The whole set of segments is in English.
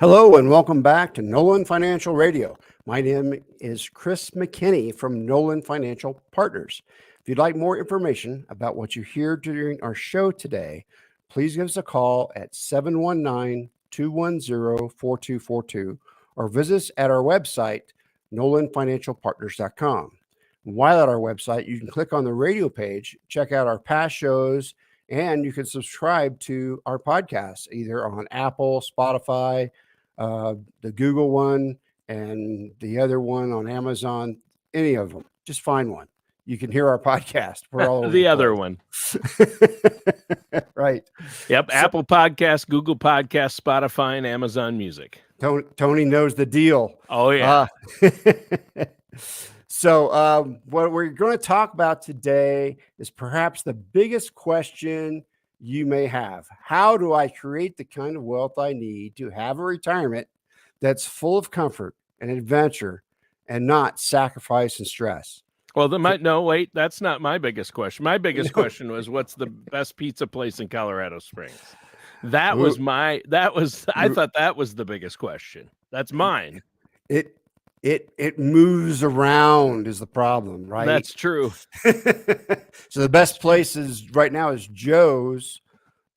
Hello and welcome back to Nolan Financial Radio. My name is Chris McKinney from Nolan Financial Partners. If you'd like more information about what you hear during our show today, please give us a call at 719-210-4242 or visit us at our website, nolanfinancialpartners.com. While at our website, you can click on the radio page, check out our past shows, and you can subscribe to our podcasts either on Apple, Spotify, the Google one, and the other one on Amazon. Any of them, just find one. You can hear our podcast. We're all over the other one. Right. Yep. So, Apple Podcasts, Google Podcasts, Spotify, and Amazon Music. Tony knows the deal. Oh, yeah. So what we're going to talk about today is perhaps the biggest question you may have. How do I create the kind of wealth I need to have a retirement that's full of comfort and adventure and not sacrifice and stress? Well, wait, that's not my biggest question. My biggest question was, what's the best pizza place in Colorado Springs? I thought that was the biggest question. That's mine. It moves around is the problem, right? That's true. So the best place right now is Joe's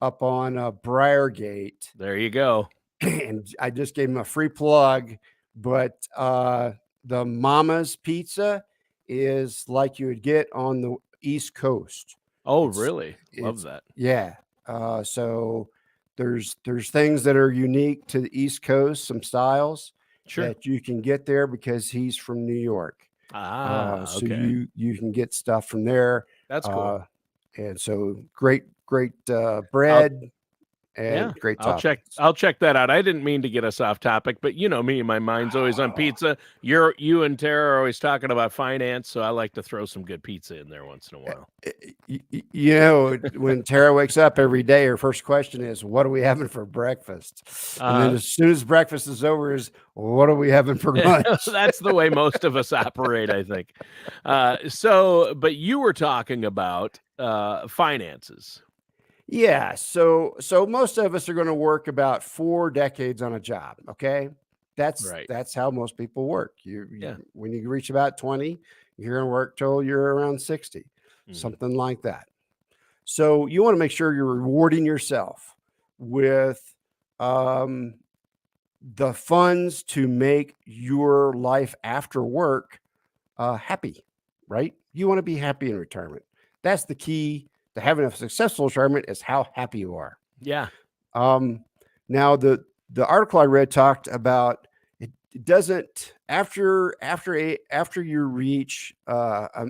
up on Briargate. There you go. And I just gave him a free plug, but the Mama's Pizza is like you would get on the East Coast. Oh, really? Love that. Yeah. So there's things that are unique to the East Coast, some styles. Sure. That you can get there because he's from New York. So okay. you can get stuff from there. That's cool. And so great bread and great toppings. I'll check that out. I didn't mean to get us off topic, but you know me, my mind's always on pizza. You and Tara are always talking about finance, so I like to throw some good pizza in there once in a while. You know, when Tara wakes up every day, her first question is, what are we having for breakfast? And then as soon as breakfast is over is, what are we having for lunch? That's the way most of us operate, I think. But you were talking about finances. Yeah. So most of us are going to work about 4 decades on a job. Okay. That's how most people work. When you reach about 20, you're going to work till you're around 60, something like that. So you want to make sure you're rewarding yourself with the funds to make your life after work happy, right? You want to be happy in retirement. That's the key. Having a successful retirement is how happy you are. Yeah. Now the article I read talked about it doesn't after you reach a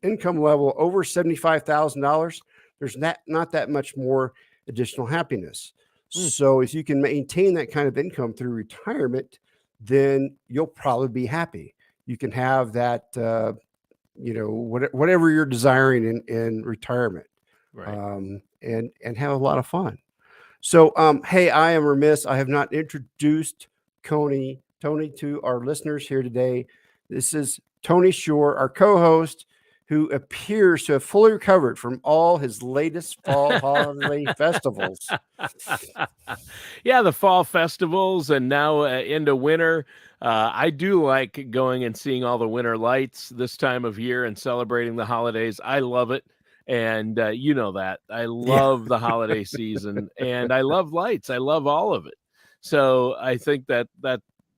income level over $75,000, there's not that much more additional happiness. So if you can maintain that kind of income through retirement, then you'll probably be happy. You can have that whatever you're desiring in retirement, right? And have a lot of fun. So, hey, I am remiss. I have not introduced Tony to our listeners here today. This is Tony Shore, our co-host, who appears to have fully recovered from all his latest fall holiday festivals. Yeah, the fall festivals and now into winter. I do like going and seeing all the winter lights this time of year and celebrating the holidays. I love it. And you know that. I love the holiday season and I love lights. I love all of it. So I think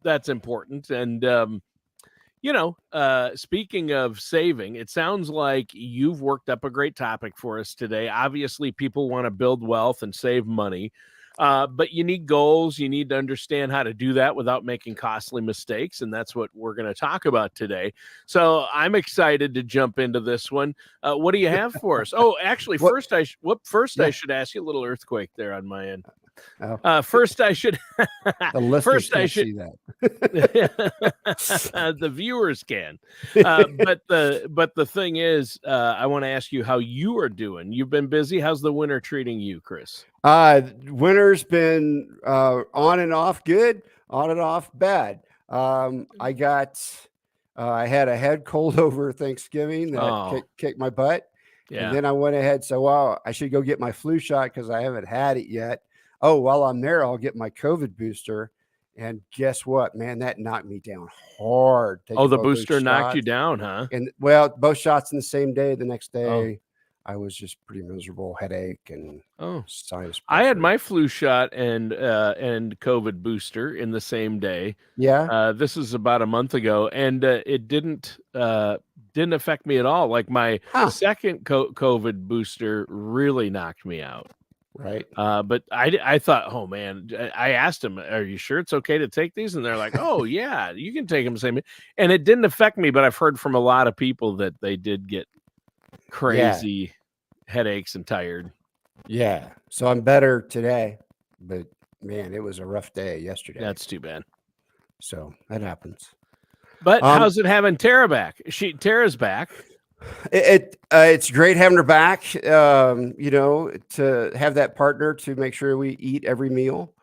that's important. And, speaking of saving, it sounds like you've worked up a great topic for us today. Obviously, people want to build wealth and save money. But you need goals. You need to understand how to do that without making costly mistakes. And that's what we're going to talk about today. So I'm excited to jump into this one. What do you have for us? Oh, actually, first I should ask you a little earthquake there on my end. First I should see that. The viewers can. But the thing is, I want to ask you how you are doing. You've been busy. How's the winter treating you, Chris? Winter's been on and off good, on and off bad. I had a head cold over Thanksgiving that kicked my butt. Yeah. And then I went ahead, I should go get my flu shot because I haven't had it yet. oh, while I'm there, I'll get my COVID booster. And guess what, man? That knocked me down hard. Oh, the booster knocked you down, huh? And well, both shots in the same day. The next Oh. day, I was just pretty miserable, headache and sinus pressure. I had my flu shot and COVID booster in the same day. Yeah. This is about a month ago, and it didn't affect me at all. Like my second COVID booster really knocked me out. Right. But I thought, oh man, I asked them, are you sure it's okay to take these? And they're like, oh yeah, you can take them. Same. And it didn't affect me, but I've heard from a lot of people that they did get crazy headaches and tired. Yeah. So I'm better today, but man, it was a rough day yesterday. That's too bad. So that happens. But how's it having Tara back? Tara's back. It's great having her back, to have that partner to make sure we eat every meal.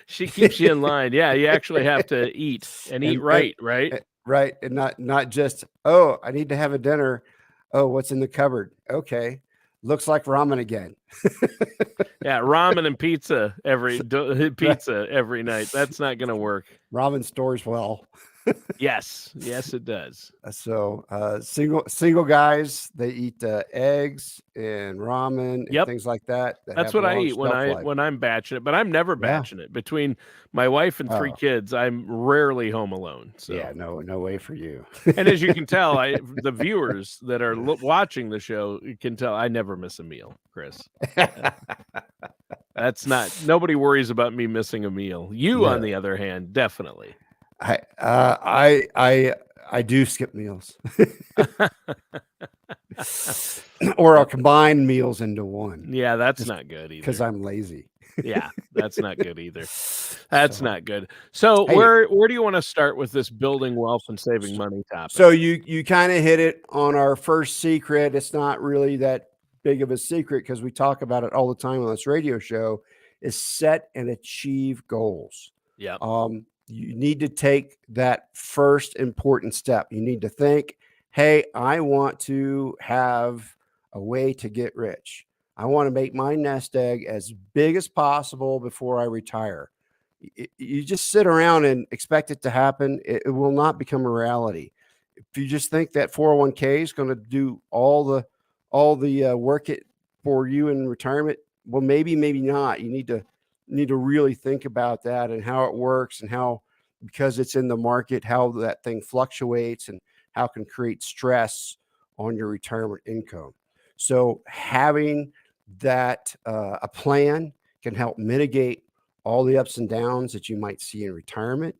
She keeps you in line. Yeah, you actually have to eat and eat right. Right. And not just, oh, I need to have a dinner. Oh, what's in the cupboard? Okay. Looks like ramen again. Yeah, ramen and pizza every night. That's not going to work. Ramen stores well. Yes, it does. So single guys, they eat eggs and ramen and things like that. That's what I eat when I'm batching it, but I'm never batching it. Between my wife and 3 kids, I'm rarely home alone. So yeah, no way for you. And as you can tell, the viewers that are watching the show can tell I never miss a meal, Chris. That's nobody worries about me missing a meal. You, on the other hand, definitely. I do skip meals, or I'll combine meals into one. Yeah, that's not good either. Because I'm lazy. Yeah, that's not good either. That's not good. So hey, where do you want to start with this building wealth and saving money topic? So you kind of hit it on our first secret. It's not really that big of a secret because we talk about it all the time on this radio show. Is set and achieve goals. Yeah. You need to take that first important step. You need to think, hey, I want to have a way to get rich. I want to make my nest egg as big as possible before I retire. You just sit around and expect it to happen. It will not become a reality. If you just think that 401k is going to do all the work for you in retirement, well, maybe not. You need to really think about that and how it works and how, because it's in the market, how that thing fluctuates and how it can create stress on your retirement income. So having that a plan can help mitigate all the ups and downs that you might see in retirement.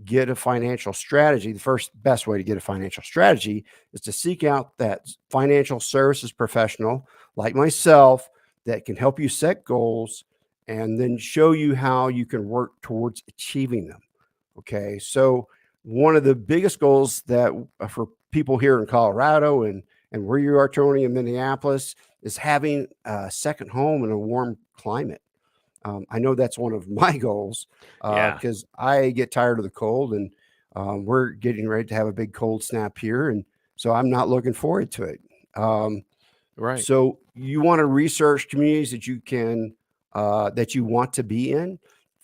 Get a financial strategy. The first best way to get a financial strategy is to seek out that financial services professional like myself that can help you set goals and then show you how you can work towards achieving them. Okay. So one of the biggest goals that for people here in Colorado and where you are, Tony, in Minneapolis, is having a second home in a warm climate. I know that's one of my goals because I get tired of the cold and we're getting ready to have a big cold snap here. And so I'm not looking forward to it. Right. So you want to research communities that you can, that you want to be in,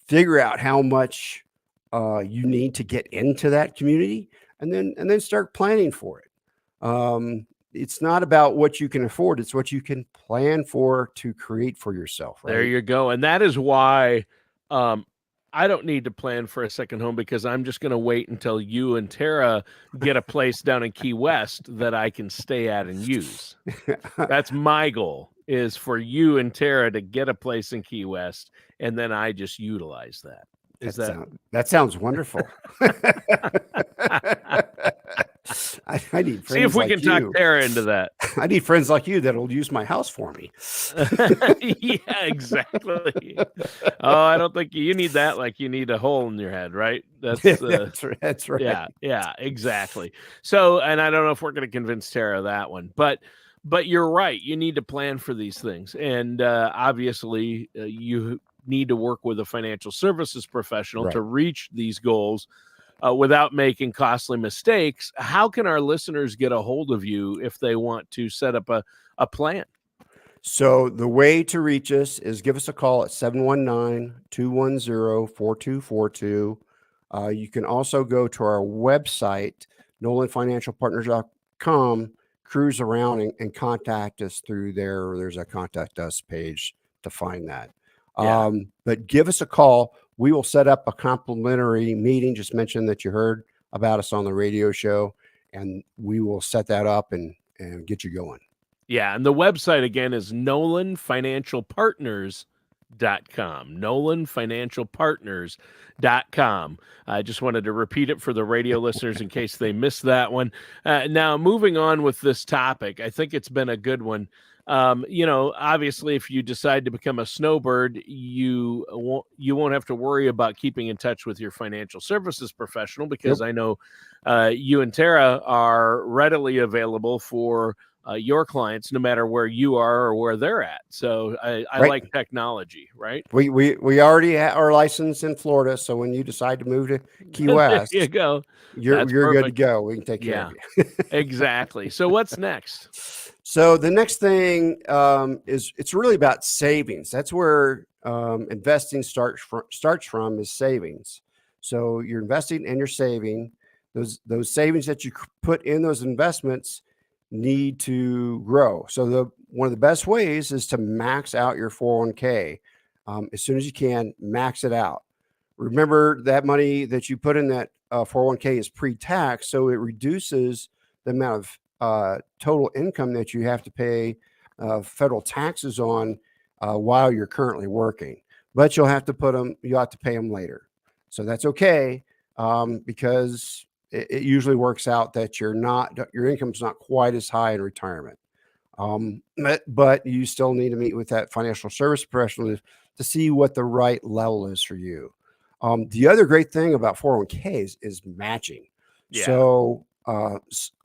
figure out how much you need to get into that community and then start planning for it. It's not about what you can afford. It's what you can plan for to create for yourself. Right? There you go. And that is why I don't need to plan for a second home because I'm just going to wait until you and Tara get a place down in Key West that I can stay at and use. That's my goal, is for you and Tara to get a place in Key West, and then I just utilize that. That sounds wonderful. I need friends. See if we can talk Tara into that. I need friends like you that'll use my house for me. Yeah, exactly. Oh, I don't think you need that. Like you need a hole in your head, right? That's right. Yeah, exactly. So, and I don't know if we're going to convince Tara of that one, but you're right. You need to plan for these things, and obviously, you need to work with a financial services professional to reach these goals. Without making costly mistakes. How can our listeners get a hold of you if they want to set up a plan? So the way to reach us is give us a call at 719-210-4242. You can also go to our website, nolanfinancialpartners.com, cruise around and contact us through there. There's a contact us page to find that. Yeah. But give us a call. We will set up a complimentary meeting. Just mention that you heard about us on the radio show, and we will set that up and get you going. Yeah, and the website again is nolanfinancialpartners.com. nolanfinancialpartners.com. I just wanted to repeat it for the radio listeners in case they missed that one. Now, moving on with this topic, I think it's been a good one. Obviously, if you decide to become a snowbird, you won't have to worry about keeping in touch with your financial services professional, because I know you and Tara are readily available for your clients, no matter where you are or where they're at. So I like technology, right? We already are licensed in Florida, so when you decide to move to Key West, there you go. You're good to go. We can take care of you. Exactly. So what's next? So the next thing is it's really about savings. That's where investing starts from is savings. So you're investing and you're saving. Those savings that you put in those investments need to grow. So one of the best ways is to max out your 401k. As soon as you can, max it out. Remember that money that you put in that 401k is pre-tax, so it reduces the amount of total income that you have to pay federal taxes on while you're currently working. But you'll have to pay them later. So that's okay, because it usually works out that your income's not quite as high in retirement. But you still need to meet with that financial service professional to see what the right level is for you. The other great thing about 401ks is matching. Yeah. So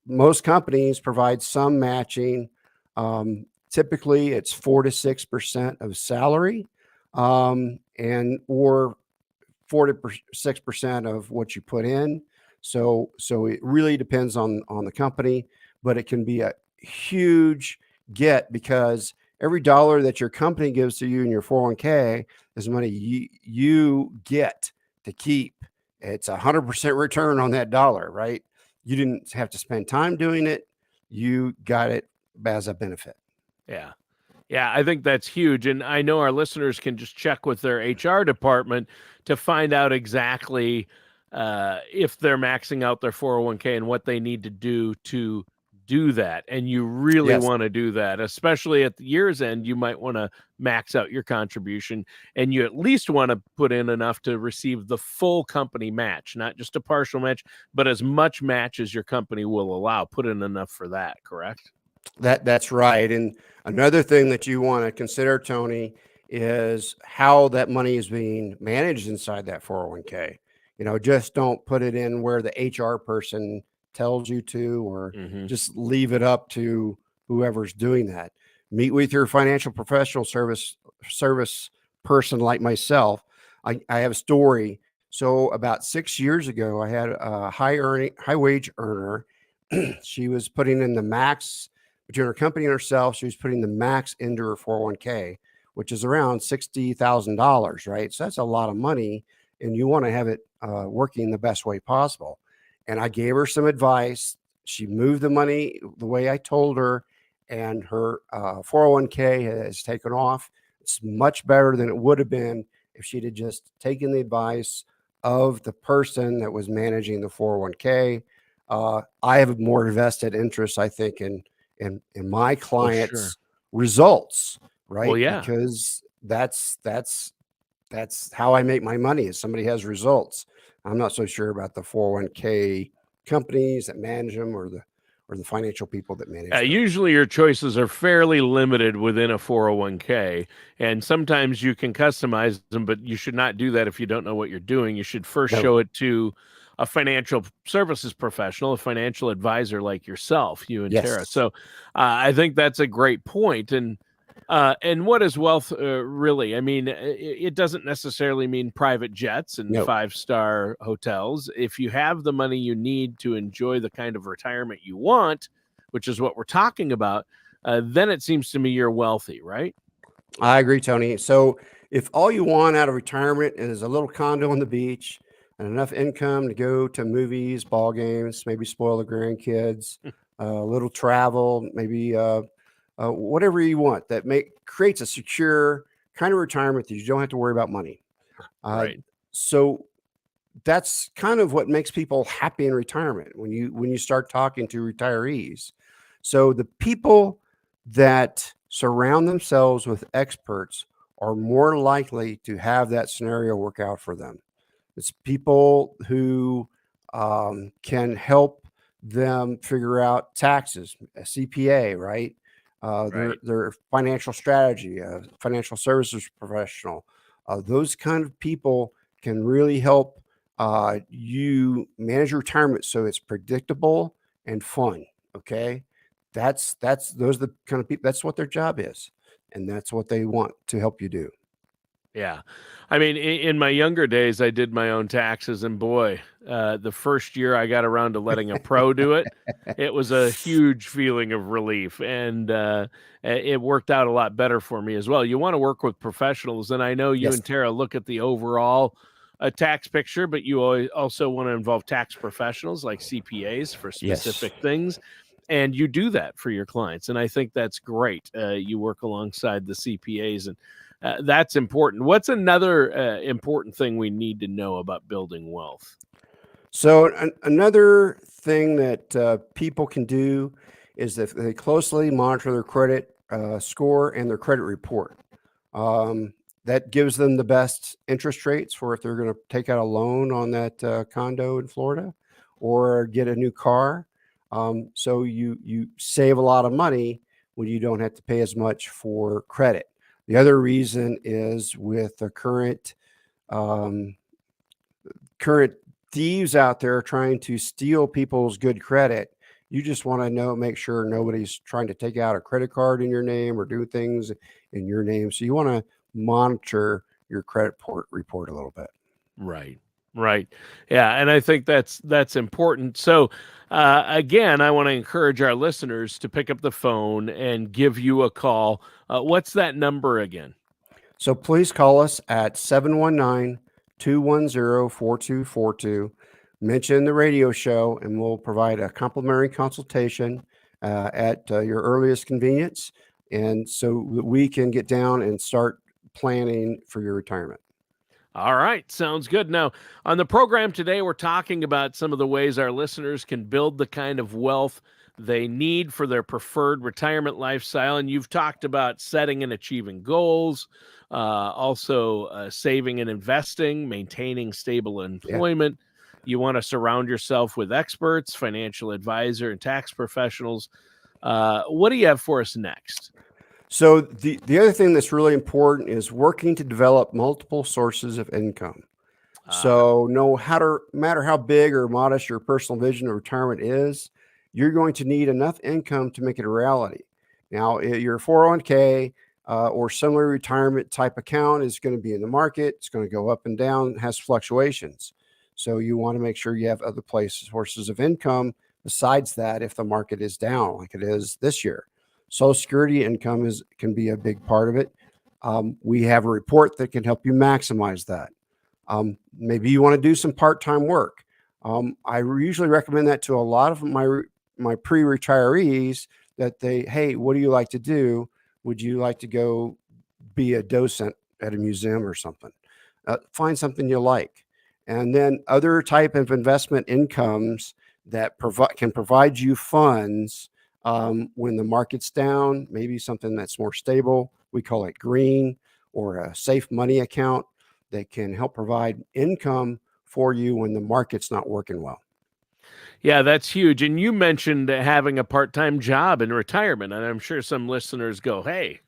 most companies provide some matching. Typically, it's 4 to 6% of salary, or 4 to 6% of what you put in. So it really depends on the company, but it can be a huge get, because every dollar that your company gives to you in your 401k is money you get to keep. It's 100% return on that dollar, right? You didn't have to spend time doing it. You got it as a benefit. Yeah. Yeah, I think that's huge. And I know our listeners can just check with their HR department to find out exactly if they're maxing out their 401k and what they need to do that. And you really want to do that, especially at the year's end. You might want to max out your contribution, and you at least want to put in enough to receive the full company match, not just a partial match, but as much match as your company will allow. Put in enough for that, correct? That's right. And another thing that you want to consider, Tony, is how that money is being managed inside that 401k. Just don't put it in where the HR person tells you to, or just leave it up to whoever's doing that. Meet with your financial professional service person like myself. I have a story. So about 6 years ago, I had a high wage earner. She was putting in the max between her company and herself. She was putting the max into her 401k, which is around $60,000, right? So that's a lot of money, and you want to have it working the best way possible. And I gave her some advice. She moved the money the way I told her, and her 401k has taken off. It's much better than it would have been if she'd have just taken the advice of the person that was managing the 401k. I have a more vested interest, I think, in my clients' results, right? Well, yeah. Because that's how I make my money, is somebody has results. I'm not so sure about the 401k companies that manage them, or the financial people that manage them. Usually your choices are fairly limited within a 401k, and sometimes you can customize them, but you should not do that if you don't know what you're doing. You should first show it to a financial services professional, a financial advisor like yourself, you and Tara. So I think that's a great point. And what is wealth really? I mean, it doesn't necessarily mean private jets and 5-star hotels. If you have the money you need to enjoy the kind of retirement you want, which is what we're talking about, then it seems to me you're wealthy, right? I agree, Tony. So if all you want out of retirement is a little condo on the beach and enough income to go to movies, ball games, maybe spoil the grandkids, a little travel, maybe whatever you want that creates a secure kind of retirement that you don't have to worry about money. Right. So that's kind of what makes people happy in retirement when you start talking to retirees. So the people that surround themselves with experts are more likely to have that scenario work out for them. It's people who can help them figure out taxes, a CPA, right? Their financial strategy, financial services professional. Those kind of people can really help you manage your retirement so it's predictable and fun. Okay. Those are the kind of people, that's what their job is. And that's what they want to help you do. Yeah. I mean, in my younger days, I did my own taxes, and boy, the first year I got around to letting a pro do it, it was a huge feeling of relief, and it worked out a lot better for me as well. You want to work with professionals, and I know you Yes. and Tara look at the overall tax picture, but you also want to involve tax professionals like CPAs for specific things. And you do that for your clients. And I think that's great. You work alongside the CPAs, and that's important. What's another important thing we need to know about building wealth? So another thing that people can do is if they closely monitor their credit score and their credit report. That gives them the best interest rates for if they're going to take out a loan on that condo in Florida or get a new car. So you save a lot of money when you don't have to pay as much for credit. The other reason is with the current thieves out there trying to steal people's good credit. You just want to make sure nobody's trying to take out a credit card in your name or do things in your name. So you want to monitor your credit report a little bit. Right. Yeah. And I think that's important. So again, I want to encourage our listeners to pick up the phone and give you a call. What's that number again? So please call us at 719-210-4242. Mention the radio show and we'll provide a complimentary consultation at your earliest convenience. And so we can get down and start planning for your retirement. All right. Sounds good. Now, on the program today, we're talking about some of the ways our listeners can build the kind of wealth they need for their preferred retirement lifestyle. And you've talked about setting and achieving goals, also saving and investing, maintaining stable employment. You want to surround yourself with experts, financial advisor, and tax professionals. What do you have for us next? So the other thing that's really important is working to develop multiple sources of income. So no matter how big or modest your personal vision of retirement is, you're going to need enough income to make it a reality. Now, your 401k or similar retirement type account is going to be in the market. It's going to go up and down, has fluctuations. So you want to make sure you have other sources of income besides that if the market is down like it is this year. Social Security income can be a big part of it. We have a report that can help you maximize that. Maybe you want to do some part-time work. I usually recommend that to a lot of my pre-retirees that hey, what do you like to do? Would you like to go be a docent at a museum or something? Find something you like. And then other type of investment incomes that can provide you funds when the market's down, maybe something that's more stable. We call it green, or a safe money account that can help provide income for you when the market's not working well. Yeah, that's huge. And you mentioned having a part-time job in retirement, and I'm sure some listeners go, hey,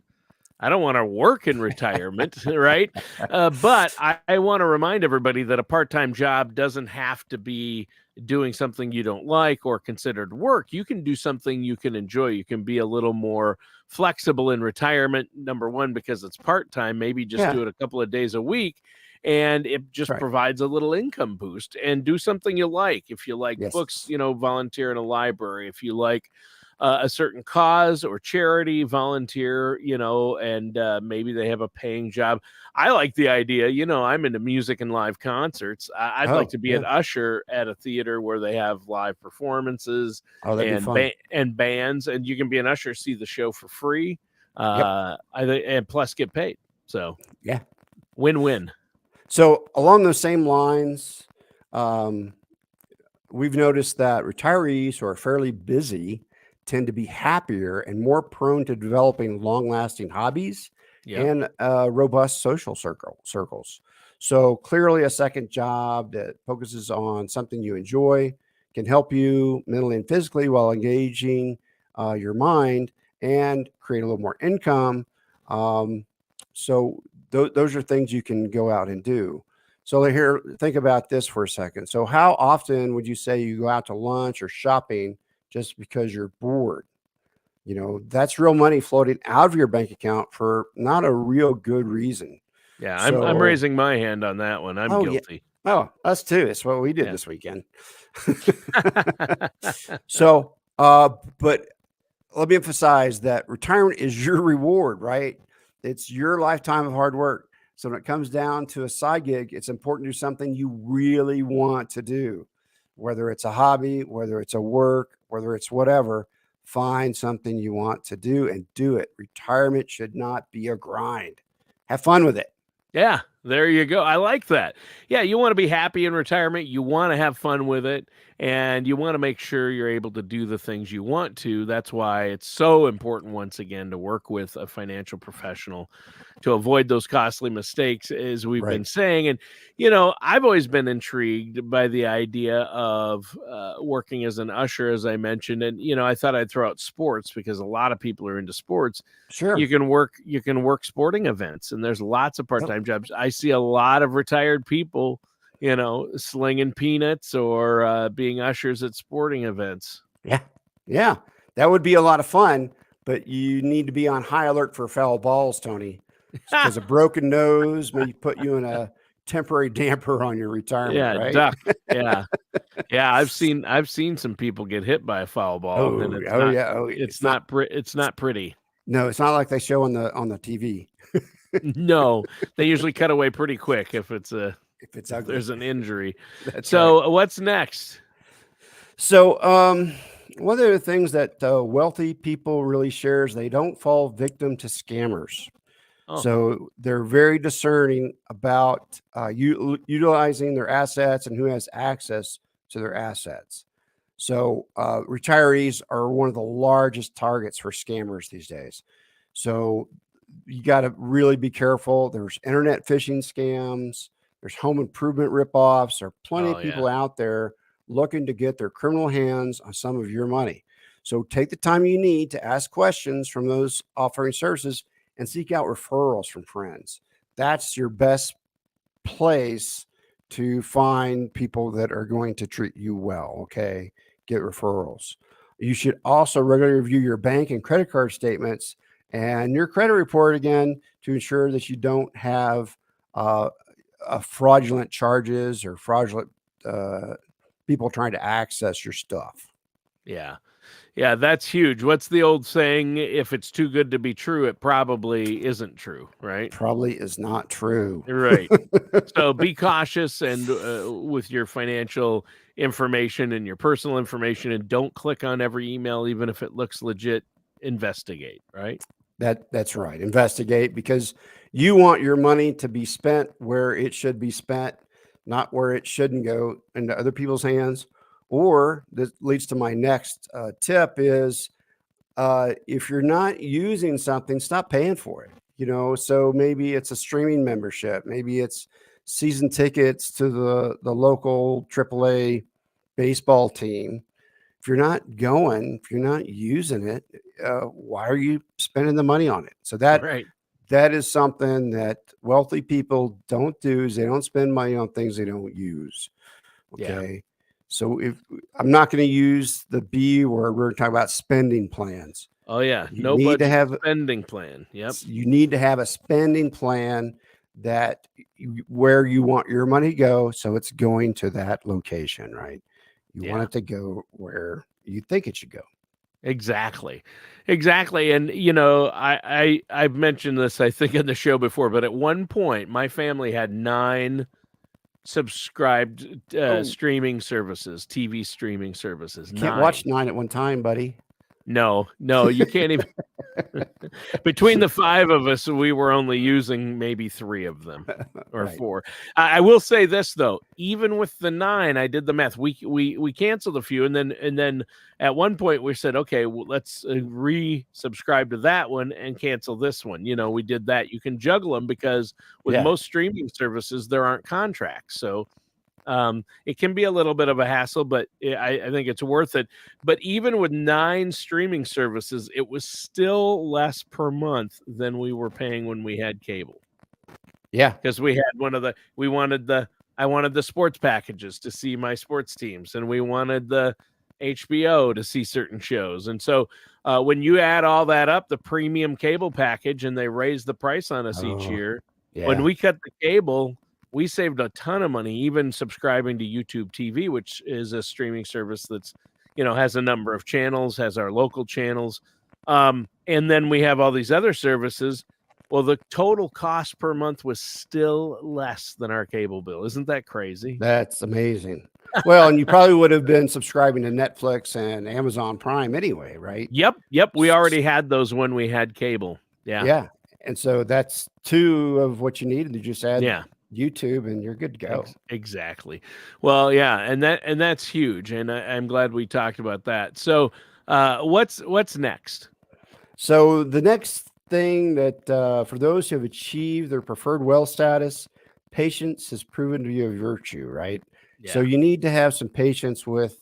I don't want to work in retirement, right? But I want to remind everybody that a part-time job doesn't have to be doing something you don't like or considered work. You can do something you can enjoy. You can be a little more flexible in retirement, number one, because it's part-time, maybe just do it a couple of days a week. And it just provides a little income boost, and do something you like. If you like books, volunteer in a library. If you like a certain cause or charity, volunteer, and maybe they have a paying job. I like the idea, I'm into music and live concerts. I'd like to be an usher at a theater where they have live performances that'd be fun. and bands, and you can be an usher, see the show for free, and plus get paid. So yeah, win-win. So along those same lines, we've noticed that retirees who are fairly busy tend to be happier and more prone to developing long-lasting hobbies and robust social circles. So clearly a second job that focuses on something you enjoy can help you mentally and physically while engaging your mind and create a little more income. So those are things you can go out and do. So here, think about this for a second. So how often would you say you go out to lunch or shopping just because you're bored? That's real money floating out of your bank account for not a real good reason. Yeah, I'm raising my hand on that one. I'm guilty. Yeah. Oh, us too. It's what we did this weekend. So, but let me emphasize that retirement is your reward, right? It's your lifetime of hard work. So when it comes down to a side gig, it's important to do something you really want to do, whether it's a hobby, whether it's a work, whether it's whatever. Find something you want to do and do it. Retirement should not be a grind. Have fun with it. Yeah, there you go. I like that. Yeah, you want to be happy in retirement. You want to have fun with it, and you want to make sure you're able to do the things you want to. That's why it's so important, once again, to work with a financial professional to avoid those costly mistakes, as we've been saying. And, I've always been intrigued by the idea of working as an usher, as I mentioned. And, I thought I'd throw out sports because a lot of people are into sports. Sure. You can work sporting events, and there's lots of part-time jobs. I see a lot of retired people, slinging peanuts or being ushers at sporting events. Yeah. Yeah. That would be a lot of fun, but you need to be on high alert for foul balls, Tony, because a broken nose may put you in a temporary damper on your retirement, right? Duck. Yeah. Yeah, I've seen some people get hit by a foul ball, and it's not pretty. No, it's not like they show on the TV. No, they usually cut away pretty quick if ugly. There's an injury. What's next? So, one of the things that wealthy people really share is they don't fall victim to scammers. Oh. So they're very discerning about utilizing their assets and who has access to their assets. So retirees are one of the largest targets for scammers these days. So you got to really be careful. There's internet phishing scams. There's home improvement ripoffs. There are plenty of people out there looking to get their criminal hands on some of your money. So take the time you need to ask questions from those offering services and seek out referrals from friends. That's your best place to find people that are going to treat you well. Okay. Get referrals. You should also regularly review your bank and credit card statements and your credit report again to ensure that you don't have fraudulent charges or fraudulent people trying to access your stuff. Yeah. Yeah, that's huge. What's the old saying? If it's too good to be true, it probably isn't true, right? Probably is not true. Right. So be cautious and with your financial information and your personal information, and don't click on every email, even if it looks legit. Investigate, right? That's right. Investigate, because you want your money to be spent where it should be spent, not where it shouldn't go into other people's hands. Or this leads to my next tip is if you're not using something, stop paying for it. So maybe it's a streaming membership. Maybe it's season tickets to the local AAA baseball team. If you're not going, if you're not using it, why are you spending the money on it? So that is something that wealthy people don't do, is they don't spend money on things they don't use. Okay. Yeah. So if I'm not going to use the B word, we're talking about spending plans. Oh yeah. You need to have a spending plan. Yep. You need to have a spending plan that where you want your money to go. So it's going to that location, right? You want it to go where you think it should go. Exactly. And I've mentioned this, I think, in the show before, but at one point my family had 9 subscribed streaming services, TV streaming services. Can't 9. watch 9 at one time, buddy. No, you can't even. Between the 5 of us, we were only using maybe 3 of them or Right. 4. I will say this though, even with the 9, I did the math. We canceled a few, and then at one point we said, okay, well, let's resubscribe to that one and cancel this one. We did that. You can juggle them because with most streaming services there aren't contracts, so it can be a little bit of a hassle, but I think it's worth it. But even with 9 streaming services, it was still less per month than we were paying when we had cable. Yeah, because we had I wanted the sports packages to see my sports teams, and we wanted the HBO to see certain shows. And so when you add all that up, the premium cable package, and they raise the price on us each year, when we cut the cable, we saved a ton of money, even subscribing to YouTube TV, which is a streaming service that's, has a number of channels, has our local channels. And then we have all these other services. Well, the total cost per month was still less than our cable bill. Isn't that crazy? That's amazing. Well, and you probably would have been subscribing to Netflix and Amazon Prime anyway, right? Yep. We already had those when we had cable. Yeah. Yeah. And so that's 2 of what you needed. You just add YouTube and you're good to go. Exactly. Well, yeah, and that's huge, and I'm glad we talked about that. So, what's next? So the next thing that for those who have achieved their preferred wealth status, patience has proven to be a virtue, right? Yeah. So you need to have some patience with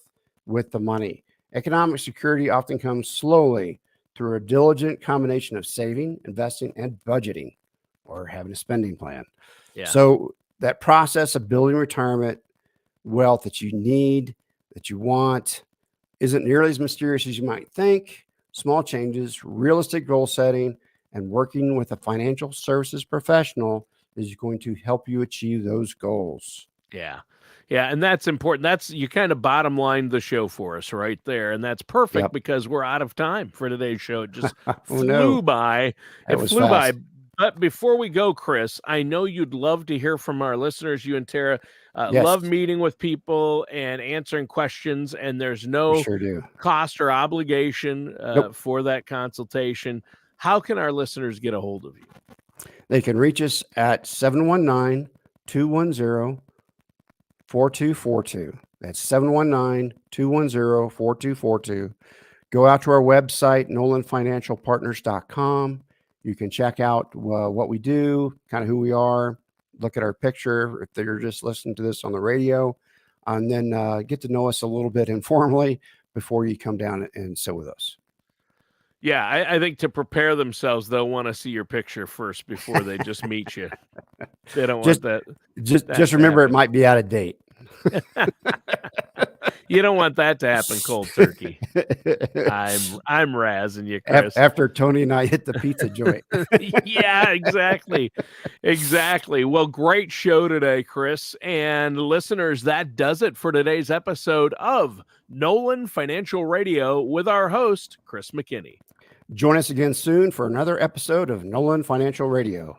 the money. Economic security often comes slowly through a diligent combination of saving, investing, and budgeting, or having a spending plan. Yeah. So that process of building retirement wealth that you need, that you want, isn't nearly as mysterious as you might think. Small changes, realistic goal setting, and working with a financial services professional is going to help you achieve those goals. Yeah. And that's important. You kind of bottom lined the show for us right there. And that's perfect because we're out of time for today's show. It just flew by. It flew by. But before we go, Chris, I know you'd love to hear from our listeners. You and Tara love meeting with people and answering questions, and there's no cost or obligation for that consultation. How can our listeners get a hold of you? They can reach us at 719-210-4242. That's 719-210-4242. Go out to our website, nolanfinancialpartners.com. You can check out what we do, kind of who we are, look at our picture if they're just listening to this on the radio, and then get to know us a little bit informally before you come down and sit with us. Yeah, I think to prepare themselves, they'll want to see your picture first before they just meet you. They don't want that. Just remember, it might be out of date. You don't want that to happen cold turkey. I'm razzing you, Chris. After Tony and I hit the pizza joint. Yeah, exactly. Well, great show today, Chris. And listeners, that does it for today's episode of Nolan Financial Radio with our host, Chris McKinney. Join us again soon for another episode of Nolan Financial Radio.